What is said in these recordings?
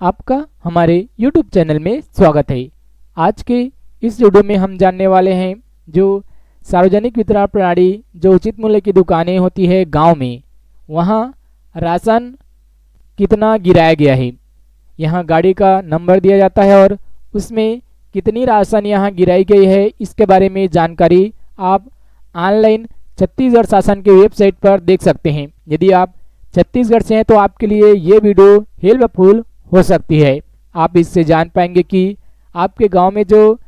आपका हमारे YouTube channel में स्वागत है। आज के इस वीडियो में हम जानने वाले हैं जो सार्वजनिक वितरण प्रणाली जो उचित मूल्य की दुकानें होती है गांव में, वहां राशन कितना गिराया गया है। यहां गाड़ी का नंबर दिया जाता है और उसमें कितनी राशन यहां गिराई गई है, इसके बारे में जानकारी आप ऑनलाइन छत्तीसगढ़ शासन के वेबसाइट पर देख सकते हैं। यदि आप छत्तीसगढ़ से हैं तो आपके लिए ये वीडियो हेल्पफुल हो सकती है। आप इससे जान पाएंगे कि आपके गांव में जो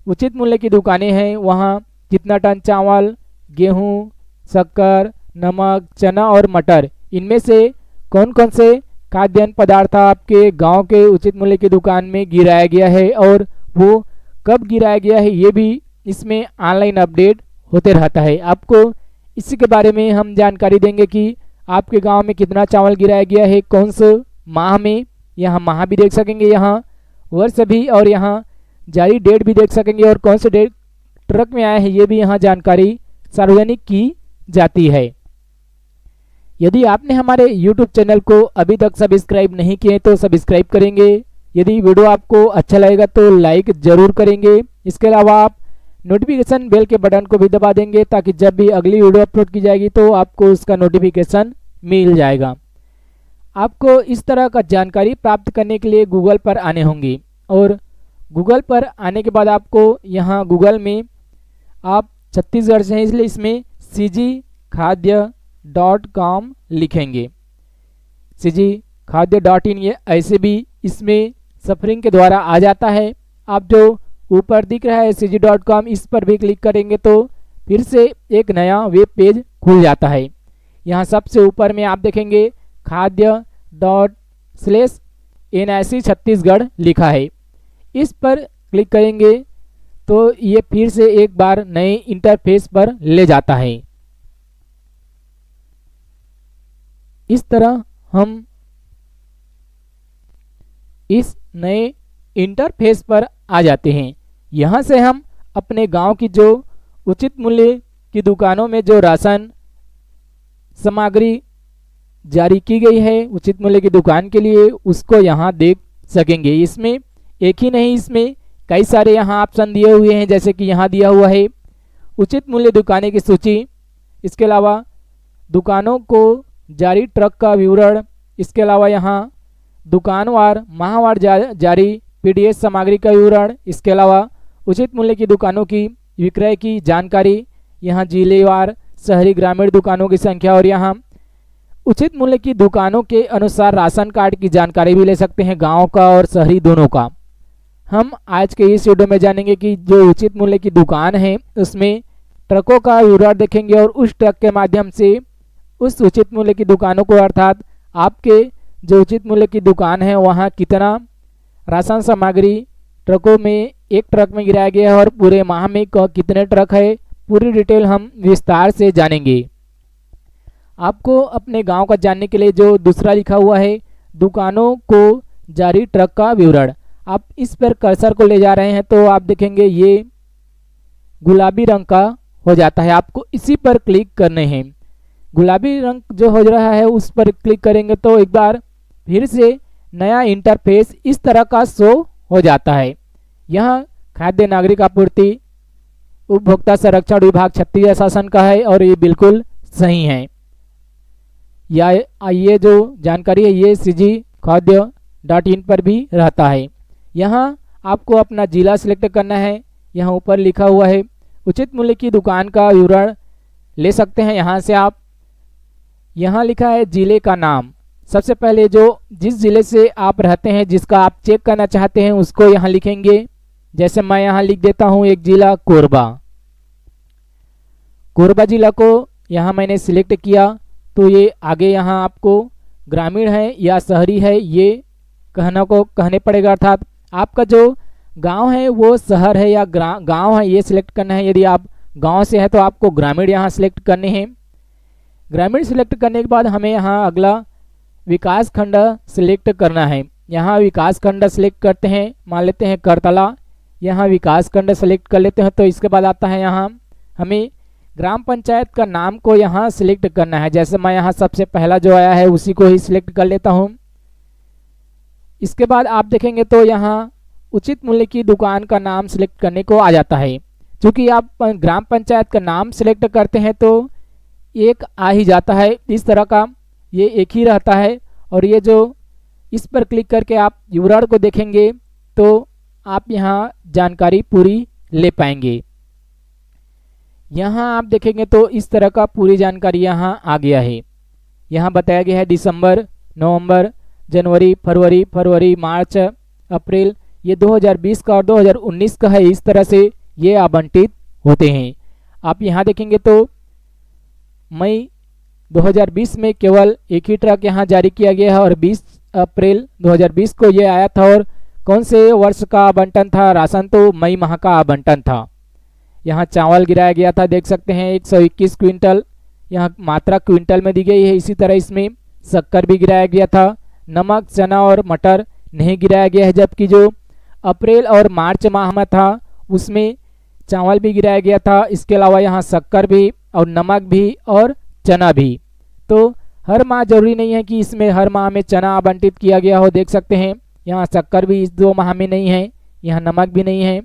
उचित मूल्य की दुकानें हैं वहां कितना टन चावल, गेहूं, शक्कर, नमक, चना और मटर, इनमें से कौन कौन से खाद्यान्न पदार्थ आपके गांव के उचित मूल्य की दुकान में गिराया गया है और वो कब गिराया गया है, ये भी इसमें ऑनलाइन अपडेट होते रहता है। आपको इसी के बारे में हम जानकारी देंगे कि आपके गांव में कितना चावल गिराया गया है, कौन से माह में, यहाँ माह भी देख सकेंगे, यहाँ वर्ष भी, और यहाँ जारी डेट भी देख सकेंगे और कौन से डेट ट्रक में आया है, ये भी यहाँ जानकारी सार्वजनिक की जाती है। यदि आपने हमारे YouTube चैनल को अभी तक सब्सक्राइब नहीं किए तो सब्सक्राइब करेंगे। यदि वीडियो आपको अच्छा लगेगा तो लाइक ज़रूर करेंगे। इसके अलावा आप नोटिफिकेशन बेल के बटन को भी दबा देंगे ताकि जब भी अगली वीडियो अपलोड की जाएगी तो आपको उसका नोटिफिकेशन मिल जाएगा। आपको इस तरह का जानकारी प्राप्त करने के लिए गूगल पर आने होंगे और गूगल पर आने के बाद आपको यहाँ गूगल में आप छत्तीसगढ़ से हैं इसलिए इसमें cgkhaadya.com लिखेंगे। cgkhaadya.in ये ऐसे भी इसमें सफरिंग के द्वारा आ जाता है। आप जो ऊपर दिख रहा है cg.com, इस पर भी क्लिक करेंगे तो फिर से एक नया वेब पेज खुल जाता है। यहाँ सबसे ऊपर में आप देखेंगे खाद्य.NIC छत्तीसगढ़ लिखा है। इस पर क्लिक करेंगे तो ये फिर से एक बार नए इंटरफेस पर ले जाता है। इस तरह हम इस नए इंटरफेस पर आ जाते हैं। यहाँ से हम अपने गांव की जो उचित मूल्य की दुकानों में जो राशन सामग्री जारी की गई है उचित मूल्य की दुकान के लिए, उसको यहाँ देख सकेंगे। इसमें एक ही नहीं, इसमें कई सारे यहाँ ऑप्शन दिए हुए हैं, जैसे कि यहाँ दिया हुआ है उचित मूल्य दुकानें की सूची। इसके अलावा दुकानों को जारी ट्रक का विवरण। इसके अलावा यहाँ दुकानवार माहवार जारी पीडीएस सामग्री का विवरण। इसके अलावा उचित मूल्य की दुकानों की विक्रय की जानकारी, यहाँ जिलेवार शहरी ग्रामीण दुकानों की संख्या और यहाँ उचित मूल्य की दुकानों के अनुसार राशन कार्ड की जानकारी भी ले सकते हैं, गांव का और शहरी दोनों का। हम आज के इस वीडियो में जानेंगे कि जो उचित मूल्य की दुकान है उसमें ट्रकों का विवरण देखेंगे और उस ट्रक के माध्यम से उस उचित मूल्य की दुकानों को, अर्थात आपके जो उचित मूल्य की दुकान है वहाँ कितना राशन सामग्री ट्रकों में एक ट्रक में गिराया गया है और पूरे माह में कितने ट्रक है, पूरी डिटेल हम विस्तार से जानेंगे। आपको अपने गांव का जानने के लिए जो दूसरा लिखा हुआ है दुकानों को जारी ट्रक का विवरण, आप इस पर कर्सर को ले जा रहे हैं तो आप देखेंगे ये गुलाबी रंग का हो जाता है। आपको इसी पर क्लिक करने हैं। गुलाबी रंग जो हो रहा है उस पर क्लिक करेंगे तो एक बार फिर से नया इंटरफेस इस तरह का शो हो जाता है। यहाँ खाद्य नागरिक आपूर्ति उपभोक्ता संरक्षण विभाग छत्तीसगढ़ शासन का है और ये बिल्कुल सही है। या ये जो जानकारी है ये cgkhaadya.in पर भी रहता है। यहाँ आपको अपना जिला सिलेक्ट करना है। यहाँ ऊपर लिखा हुआ है उचित मूल्य की दुकान का विवरण ले सकते हैं। यहाँ से आप, यहाँ लिखा है जिले का नाम। सबसे पहले जो जिस जिले से आप रहते हैं, जिसका आप चेक करना चाहते हैं, उसको यहाँ लिखेंगे। जैसे मैं यहाँ लिख देता हूँ एक जिला कोरबा। कोरबा जिला को यहाँ मैंने सिलेक्ट किया तो ये आगे यहाँ आपको ग्रामीण है या शहरी है ये कहने पड़ेगा, अर्थात आपका जो गांव है वो शहर है या गांव है ये सिलेक्ट करना है। यदि आप गांव से है तो आपको ग्रामीण यहाँ सिलेक्ट करने हैं। ग्रामीण सिलेक्ट करने के बाद हमें यहाँ अगला विकास खंड सिलेक्ट करना है। यहाँ विकास खंड सिलेक्ट करते हैं, मान लेते हैं करतला। यहाँ विकास खंड सेलेक्ट कर लेते हैं तो इसके बाद आता है यहाँ हमें ग्राम पंचायत का नाम को यहाँ सिलेक्ट करना है। जैसे मैं यहाँ सबसे पहला जो आया है उसी को ही सिलेक्ट कर लेता हूँ। इसके बाद आप देखेंगे तो यहाँ उचित मूल्य की दुकान का नाम सिलेक्ट करने को आ जाता है। क्योंकि आप ग्राम पंचायत का नाम सिलेक्ट करते हैं तो एक आ ही जाता है, इस तरह का ये एक ही रहता है। और ये जो इस पर क्लिक करके आप विवरण को देखेंगे तो आप यहाँ जानकारी पूरी ले पाएंगे। यहाँ आप देखेंगे तो इस तरह का पूरी जानकारी यहाँ आ गया है। यहाँ बताया गया है दिसंबर, नवंबर, जनवरी, फरवरी, मार्च, अप्रैल, ये 2020 का और 2019 का है। इस तरह से ये आवंटित होते हैं। आप यहाँ देखेंगे तो मई 2020 में केवल एक ही ट्रक यहाँ जारी किया गया है और 20 अप्रैल 2020 को ये आया था। और कौन से वर्ष का आवंटन था राशन, तो मई माह का आवंटन था। यहाँ चावल गिराया गया था, देख सकते हैं 121 क्विंटल, यहाँ मात्रा क्विंटल में दी गई है। इसी तरह इसमें शक्कर भी गिराया गया था। नमक, चना और मटर नहीं गिराया गया है, जबकि जो अप्रैल और मार्च माह में था उसमें चावल भी गिराया गया था। इसके अलावा यहाँ शक्कर भी और नमक भी और चना भी। तो हर माह जरूरी नहीं है कि इसमें हर माह में चना आवंटित किया गया हो। देख सकते हैं यहाँ शक्कर भी इस 2 माह में नहीं है, यहाँ नमक भी नहीं है।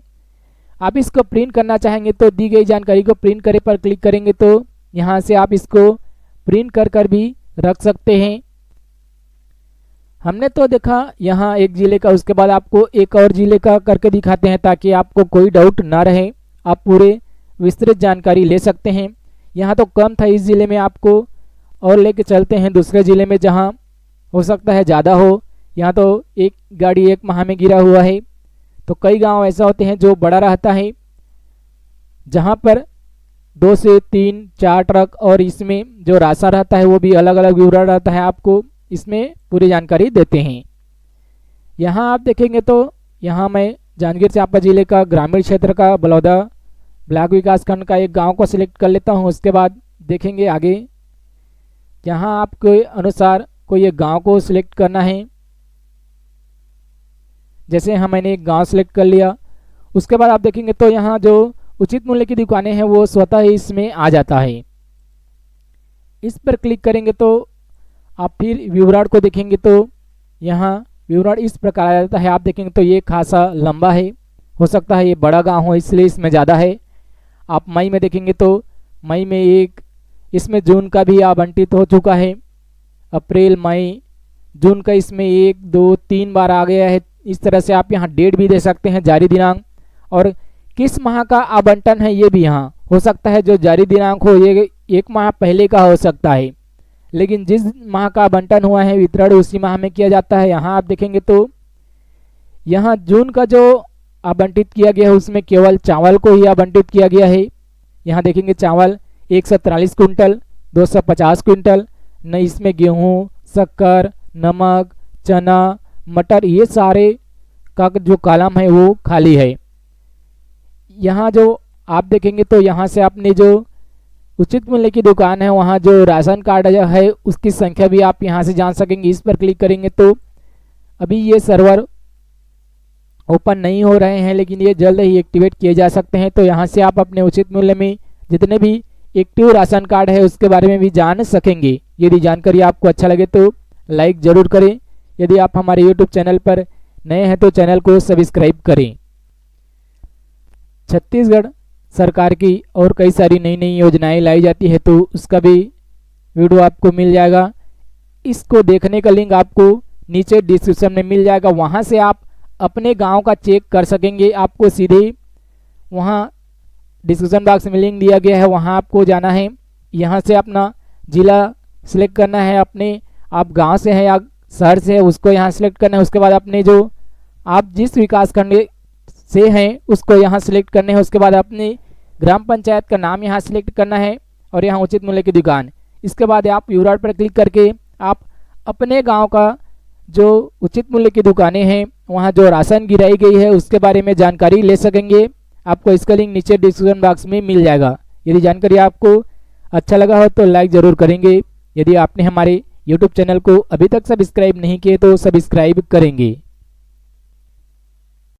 आप इसको प्रिंट करना चाहेंगे तो दी गई जानकारी को प्रिंट करे पर क्लिक करेंगे तो यहाँ से आप इसको प्रिंट कर भी रख सकते हैं। हमने तो देखा यहाँ एक जिले का, उसके बाद आपको एक और जिले का करके दिखाते हैं ताकि आपको कोई डाउट ना रहे, आप पूरे विस्तृत जानकारी ले सकते हैं। यहाँ तो कम था इस ज़िले में, आपको और लेके चलते हैं दूसरे ज़िले में जहाँ हो सकता है ज़्यादा हो। यहाँ तो एक गाड़ी एक माह में गिरा हुआ है। तो कई गांव ऐसा होते हैं जो बड़ा रहता है जहाँ पर 2 से 3, 4 ट्रक और इसमें जो राशन रहता है वो भी अलग अलग विवरण रहता है, आपको इसमें पूरी जानकारी देते हैं। यहाँ आप देखेंगे तो यहाँ मैं जांजगीर चांपा जिले का ग्रामीण क्षेत्र का बलौदा ब्लॉक विकास खंड का एक गांव को सिलेक्ट कर लेता हूँ। उसके बाद देखेंगे आगे, यहाँ आपके अनुसार कोई एक गांव को सिलेक्ट करना है। जैसे मैंने एक गांव सिलेक्ट कर लिया, उसके बाद आप देखेंगे तो यहाँ जो उचित मूल्य की दुकानें हैं वो स्वतः ही इसमें आ जाता है। इस पर क्लिक करेंगे तो आप फिर विवरण को देखेंगे तो यहाँ विवरण इस प्रकार आ जाता है। आप देखेंगे तो ये खासा लंबा है, हो सकता है ये बड़ा गांव हो इसलिए इसमें ज़्यादा है। आप मई में देखेंगे तो मई में एक, इसमें जून का भी आवंटित हो चुका है। अप्रैल, मई, जून का इसमें 1, 2, 3 बार आ गया है। इस तरह से आप यहाँ डेट भी दे सकते हैं, जारी दिनांक, और किस माह का आवंटन है ये भी यहाँ हो सकता है। जो जारी दिनांक हो ये 1 माह पहले का हो सकता है, लेकिन जिस माह का आवंटन हुआ है वितरण उसी माह में किया जाता है। यहाँ आप देखेंगे तो यहाँ जून का जो आवंटित किया गया है उसमें केवल चावल को ही आवंटित किया गया है। यहाँ देखेंगे चावल 143 क्विंटल, 250 क्विंटल, न इसमें गेहूँ, शक्कर, नमक, चना, मटर, ये सारे का जो कॉलम है वो खाली है। यहाँ जो आप देखेंगे तो यहाँ से आपने जो उचित मूल्य की दुकान है वहाँ जो राशन कार्ड है उसकी संख्या भी आप यहाँ से जान सकेंगे। इस पर क्लिक करेंगे तो अभी ये सर्वर ओपन नहीं हो रहे हैं, लेकिन ये जल्द ही एक्टिवेट किए जा सकते हैं। तो यहाँ से आप अपने उचित मूल्य में जितने भी एक्टिव राशन कार्ड है उसके बारे में भी जान सकेंगे। यदि जानकारी आपको अच्छा लगे तो लाइक ज़रूर करें। यदि आप हमारे यूट्यूब चैनल पर नए हैं तो चैनल को सब्सक्राइब करें। छत्तीसगढ़ सरकार की और कई सारी नई नई योजनाएं लाई जाती है तो उसका भी वीडियो आपको मिल जाएगा। इसको देखने का लिंक आपको नीचे डिस्क्रिप्शन में मिल जाएगा, वहां से आप अपने गांव का चेक कर सकेंगे। आपको सीधे वहां डिस्क्रिप्शन बॉक्स में लिंक दिया गया है, वहां आपको जाना है। यहां से अपना जिला सिलेक्ट करना है, अपने आप गांव से हैं या शहर से है उसको यहाँ सिलेक्ट करना है। उसके बाद अपने जो आप जिस विकास खंड से हैं उसको यहाँ सिलेक्ट करने हैं। उसके बाद अपने ग्राम पंचायत का नाम यहाँ सिलेक्ट करना है और यहाँ उचित मूल्य की दुकान। इसके बाद आप विवरण पर क्लिक करके आप अपने गांव का जो उचित मूल्य की दुकानें हैं वहाँ जो राशन गिराई गई है उसके बारे में जानकारी ले सकेंगे। आपको इसका लिंक नीचे डिस्क्रिप्शन बॉक्स में मिल जाएगा। यदि जानकारी आपको अच्छा लगा हो तो लाइक ज़रूर करेंगे। यदि आपने हमारे यूट्यूब चैनल को अभी तक सब्सक्राइब नहीं किए तो सब्सक्राइब करेंगे।